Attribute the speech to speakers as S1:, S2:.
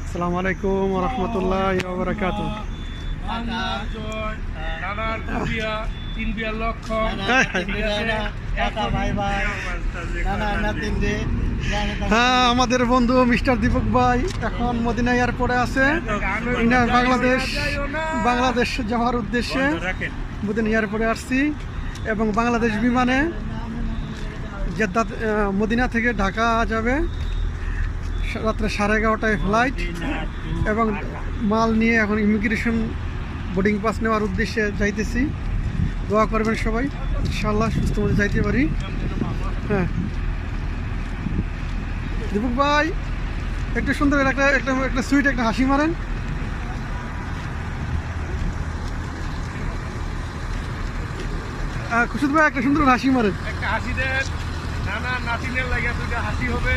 S1: আসসালামু আলাইকুম ওয়া রাহমাতুল্লাহি ওয়া বারাকাতুহু। হ্যাঁ, আমাদের বন্ধু মিস্টার দীপক ভাই এখন মদিনা এয়ারপোর্টে আছে। বাংলাদেশ যাওয়ার উদ্দেশ্যে মদিনা এয়ারপোর্টে আসছি এবং বাংলাদেশ বিমানে জেদ্দা মদিনা থেকে ঢাকা যাবে রাত্রে 11:30টায় ফ্লাইট এবং মাল নিয়ে এখন ইমিগ্রেশন বোর্ডিং পাস নেওয়ার উদ্দেশ্যে যাইতেছি। দোয়া করবেন সবাই, ইনশাআল্লাহ সুস্থ মতো যাইতে পারি। হ্যাঁ দীপক ভাই, একটু সুন্দর একটা সুইট একটা হাসি মারেন। খুশিদ ভাই একটা সুন্দর হাসি মারেন।
S2: একটা হাসি দেন, নানা নাতিনের লাগে দুইটা হাসি হবে।